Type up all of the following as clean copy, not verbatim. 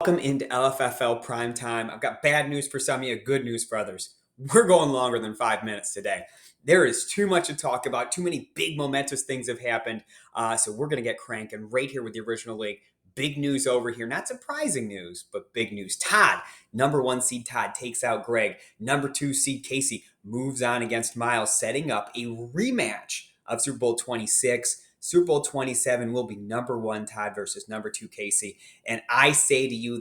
Welcome into LFFL Prime Time. I've got bad news for some of you, good news for others. We're going longer than 5 minutes today. There is too much to talk about. Too many big momentous things have happened. So we're going to get cranking right here with the original league. Big news over here. Not surprising news, but big news. Todd, number 1 seed Todd, takes out Greg. Number 2 seed Casey moves on against Miles, setting up a rematch of Super Bowl 26. Super Bowl 27 will be number 1 Todd versus number 2 Casey. And I say to you,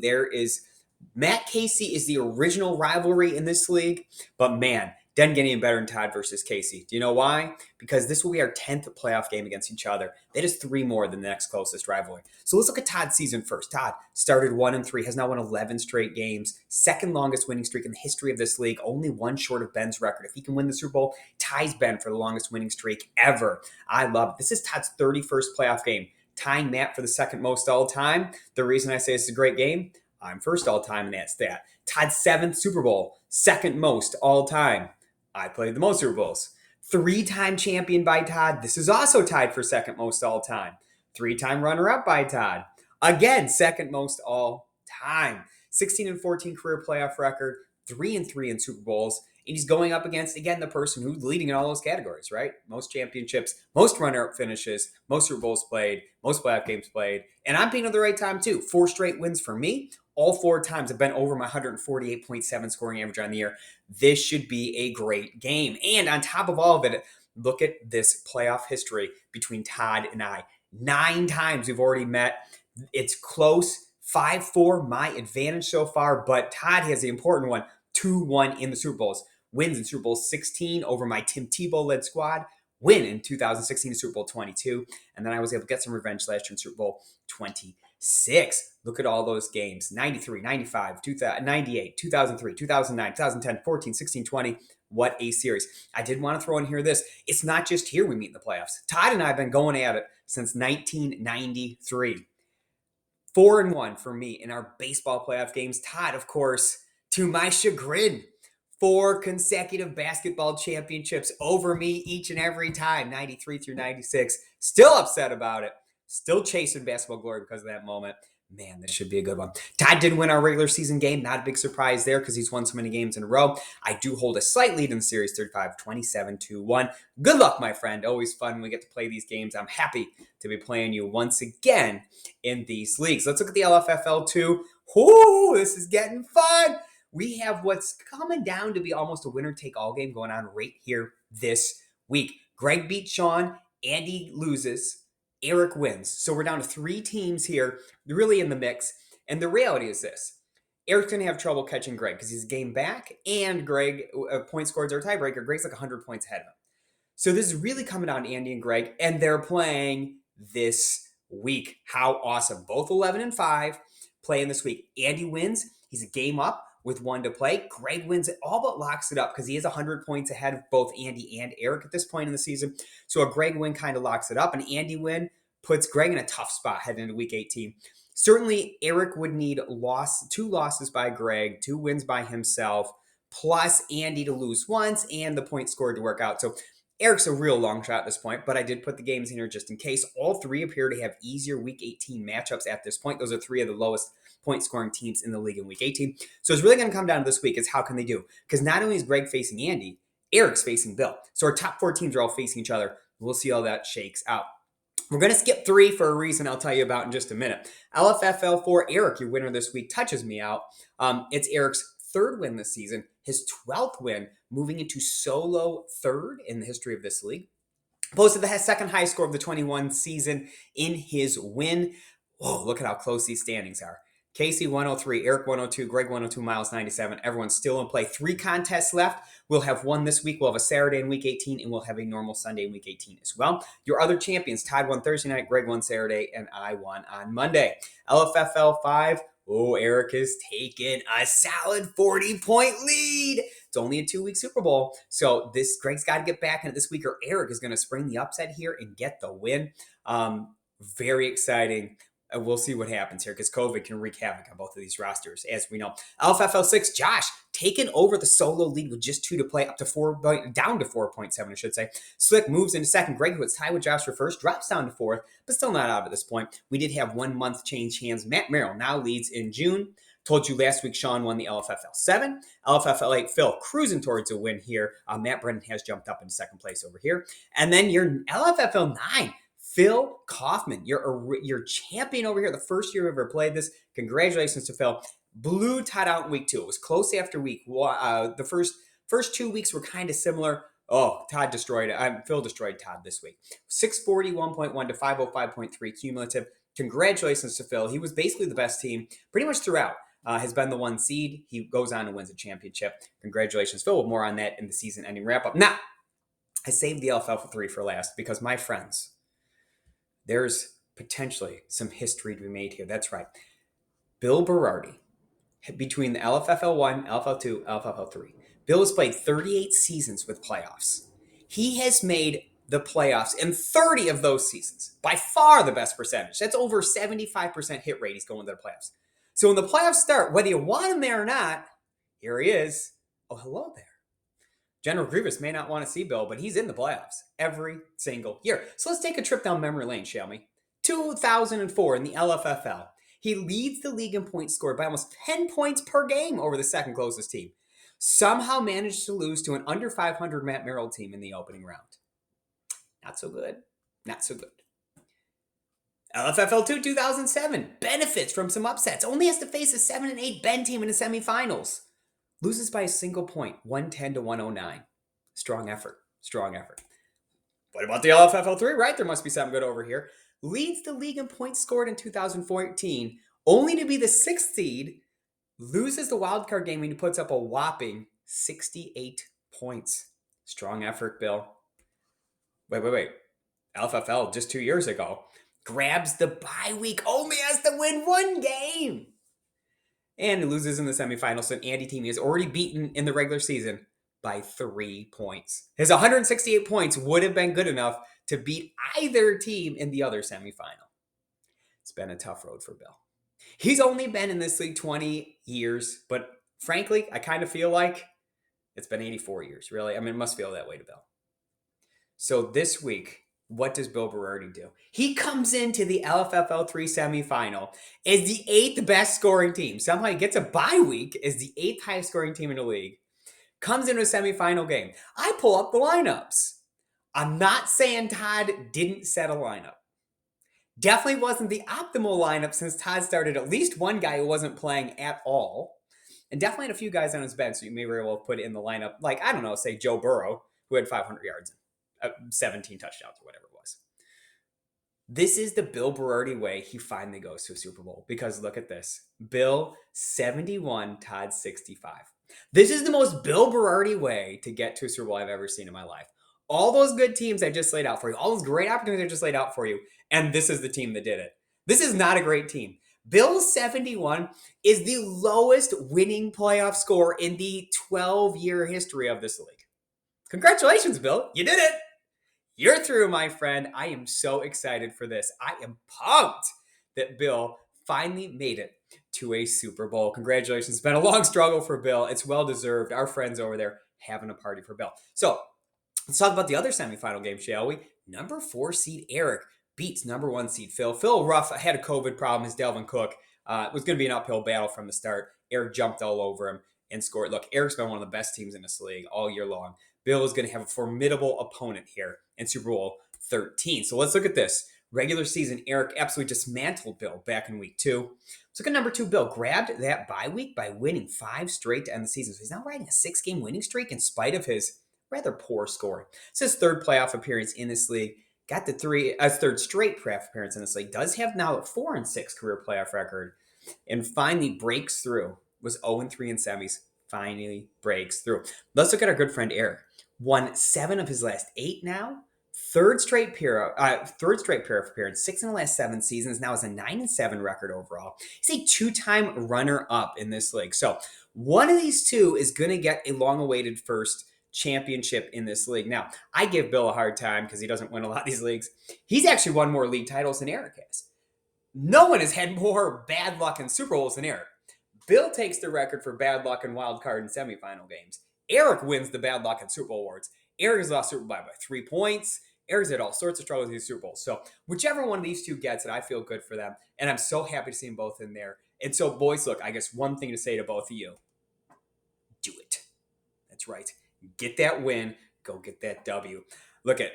Matt Casey is the original rivalry in this league, but man, doesn't get any better than Todd versus Casey. Do you know why? Because this will be our 10th playoff game against each other. That is 3 more than the next closest rivalry. So let's look at Todd's season first. Todd started 1-3, has now won 11 straight games, second longest winning streak in the history of this league, only one short of Ben's record. If he can win the Super Bowl, ties Ben for the longest winning streak ever. I love it. This is Todd's 31st playoff game, tying Matt for the second most all time. The reason I say it's a great game, I'm first all time, and that's that. Todd's 7th Super Bowl, second most all time. I played the most Super Bowls. 3-time champion by Todd. This is also tied for second most all time. 3-time runner-up by Todd. Again, second most all time. 16-14 career playoff record. 3-3 in Super Bowls. And he's going up against, again, the person who's leading in all those categories, right? Most championships, most runner-up finishes, most Super Bowls played, most playoff games played. And I'm being at the right time, too. 4 straight wins for me. All 4 times have been over my 148.7 scoring average on the year. This should be a great game. And on top of all of it, look at this playoff history between Todd and I. 9 times we've already met. It's close. 5-4, my advantage so far. But Todd has the important one. 2-1 in the Super Bowls. Wins in Super Bowl 16 over my Tim Tebow-led squad. Win in 2016 in Super Bowl 22. And then I was able to get some revenge last year in Super Bowl 26. Look at all those games. 93, 95, 98, 2003, 2009, 2010, 14, 16, 20. What a series. I did want to throw in here this. It's not just here we meet in the playoffs. Todd and I have been going at it since 1993. 4-1 for me in our baseball playoff games. Todd, of course, to my chagrin, 4 consecutive basketball championships over me each and every time, 93 through 96. Still upset about it. Still chasing basketball glory because of that moment. Man, this should be a good one. Todd did win our regular season game. Not a big surprise there because he's won so many games in a row. I do hold a slight lead in the series, 35, 27-1. Good luck, my friend. Always fun when we get to play these games. I'm happy to be playing you once again in these leagues. Let's look at the LFFL 2. Ooh, this is getting fun. We have what's coming down to be almost a winner-take-all game going on right here this week. Greg beats Sean. Andy loses. Eric wins. So we're down to 3 teams here, really in the mix. And the reality is this. Eric's going to have trouble catching Greg because he's a game back, and Greg, point scores are a tiebreaker. Greg's like 100 points ahead of him. So this is really coming down to Andy and Greg, and they're playing this week. How awesome. Both 11-5 playing this week. Andy wins. He's a game up with 1 to play. Greg wins it, all but locks it up because he is 100 points ahead of both Andy and Eric at this point in the season. So a Greg win kind of locks it up. An Andy win puts Greg in a tough spot heading into week 18. Certainly, Eric would need 2 losses by Greg, 2 wins by himself, plus Andy to lose once and the point scored to work out. So Eric's a real long shot at this point, but I did put the games in here just in case. All 3 appear to have easier week 18 matchups at this point. Those are 3 of the lowest point scoring teams in the league in week 18. So it's really going to come down to this week is how can they do? Because not only is Greg facing Andy, Eric's facing Bill. So our top 4 teams are all facing each other. We'll see how that shakes out. We're going to skip 3 for a reason I'll tell you about in just a minute. LFFL 4, Eric, your winner this week, touches me out. It's Eric's 3rd win this season, his 12th win, moving into solo 3rd in the history of this league. Posted the 2nd highest score of the 21 season in his win. Whoa, look at how close these standings are. Casey 103, Eric 102, Greg 102, Miles 97. Everyone's still in play. 3 contests left. We'll have 1 this week. We'll have a Saturday in week 18, and we'll have a normal Sunday in week 18 as well. Your other champions, Todd won Thursday night, Greg won Saturday, and I won on Monday. LFFL 5, Eric is taking a solid 40-point lead. It's only a 2-week Super Bowl. So Greg's got to get back in it this week, or Eric is going to spring the upset here and get the win. Very exciting. we'll see what happens here because COVID can wreak havoc on both of these rosters, as we know. LFFL 6, Josh taking over the solo lead with just 2 to play, down to 4.7, I should say. Slick moves into second. Greg, who was tied with Josh for first, drops down to fourth, but still not out at this point. We did have 1 month change hands. Matt Merrill now leads in June. Told you last week Sean won the LFFL 7. LFFL 8, Phil cruising towards a win here. Matt Brennan has jumped up into second place over here. And then your LFFL 9, Phil Kaufman, your champion over here, the first year we ever played this. Congratulations to Phil. Blew Todd out in week 2. It was close after week. The first 2 weeks were kind of similar. Oh, Phil destroyed Todd this week. 641.1 to 505.3 cumulative. Congratulations to Phil. He was basically the best team pretty much throughout. Has been the 1 seed. He goes on and wins a championship. Congratulations, Phil. More on that in the season-ending wrap-up. Now, I saved the LFL 3 for last because, my friends, there's potentially some history to be made here. That's right. Bill Berardi, between the LFFL 1, LFL 2, LFFL 3, Bill has played 38 seasons with playoffs. He has made the playoffs in 30 of those seasons. By far the best percentage. That's over 75% hit rate he's going to the playoffs. So when the playoffs start, whether you want him there or not, here he is. Oh, hello there. General Grievous may not want to see Bill, but he's in the playoffs every single year. So let's take a trip down memory lane, shall we? 2004 in the LFFL. He leads the league in points scored by almost 10 points per game over the second closest team. Somehow managed to lose to an under 500 Matt Merrill team in the opening round. Not so good. Not so good. LFFL 2 2007 benefits from some upsets. Only has to face a 7 and 8 Ben team in the semifinals. Loses by a single point, 110 to 109. Strong effort. Strong effort. What about the LFFL 3, right? There must be something good over here. Leads the league in points scored in 2014, only to be the 6th seed. Loses the wildcard game and he puts up a whopping 68 points. Strong effort, Bill. Wait. LFFL just 2 years ago. Grabs the bye week, only has to win 1 game. And loses in the semifinals. So an Andy team is already beaten in the regular season by 3 points. His 168 points would have been good enough to beat either team in the other semifinal. It's been a tough road for Bill. He's only been in this league 20 years, but frankly, I kind of feel like it's been 84 years, really. I mean, it must feel that way to Bill. So this week, what does Bill Berardi do? He comes into the LFFL 3 semifinal as the 8th best scoring team. Somehow he gets a bye week as the 8th highest scoring team in the league. Comes into a semifinal game. I pull up the lineups. I'm not saying Todd didn't set a lineup. Definitely wasn't the optimal lineup since Todd started at least one guy who wasn't playing at all. And definitely had a few guys on his bench, so you may very well put in the lineup. Like, I don't know, say Joe Burrow, who had 500 yards, 17 touchdowns or whatever it was. This is the Bill Berardi way he finally goes to a Super Bowl. Because look at this. Bill 71, Todd 65. This is the most Bill Berardi way to get to a Super Bowl I've ever seen in my life. All those good teams I just laid out for you, all those great opportunities I just laid out for you, and this is the team that did it. This is not a great team. Bill 71 is the lowest winning playoff score in the 12-year history of this league. Congratulations, Bill. You did it. You're through, my friend. I am so excited for this. I am pumped that Bill finally made it to a Super Bowl. Congratulations. It's been a long struggle for Bill. It's well-deserved. Our friends over there having a party for Bill. So let's talk about the other semifinal game, shall we? Number 4 seed Eric beats number 1 seed Phil. Phil Ruff had a COVID problem. His Delvin Cook. It was going to be an uphill battle from the start. Eric jumped all over him and scored. Look, Eric's been one of the best teams in this league all year long. Bill is going to have a formidable opponent here in Super Bowl 13. So let's look at this. Regular season, Eric absolutely dismantled Bill back in week 2. Let's look at number 2. Bill grabbed that bye week by winning 5 straight to end the season. So he's now riding a 6-game winning streak in spite of his rather poor scoring. It's his 3rd playoff appearance in this league. Got the 3rd straight playoff appearance in this league. Does have now a 4-6 career playoff record. And finally breaks through. Was 0-3 in semis. Finally breaks through. Let's look at our good friend Eric. Won 7 of his last 8 now. 3rd straight playoff appearance. 6 in the last 7 seasons. Now has a 9-7 record overall. He's a 2-time runner-up in this league. So one of these two is going to get a long-awaited first championship in this league. Now, I give Bill a hard time because he doesn't win a lot of these leagues. He's actually won more league titles than Eric has. No one has had more bad luck in Super Bowls than Eric. Bill takes the record for bad luck in wild card and semifinal games. Eric wins the bad luck in Super Bowl awards. Eric has lost Super Bowl by 3 points. Eric's had all sorts of troubles in these Super Bowls. So whichever one of these two gets it, I feel good for them. And I'm so happy to see them both in there. And so, boys, look, I guess one thing to say to both of you: do it. That's right. Get that win. Go get that W. Look at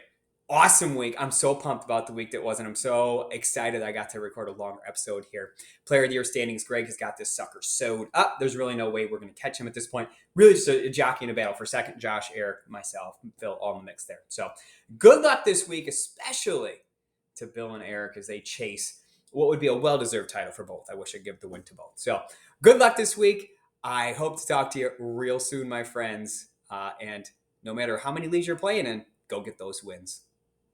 awesome week. I'm so pumped about the week that was, and I'm so excited I got to record a longer episode here. Player of the Year standings, Greg has got this sucker sewed up. There's really no way we're going to catch him at this point. Really just a jockey in a battle for second. Josh, Eric, myself, Phil, all in the mix there. So good luck this week, especially to Bill and Eric as they chase what would be a well-deserved title for both. I wish I'd give the win to both. So good luck this week. I hope to talk to you real soon, my friends. And no matter how many leagues you're playing in, go get those wins.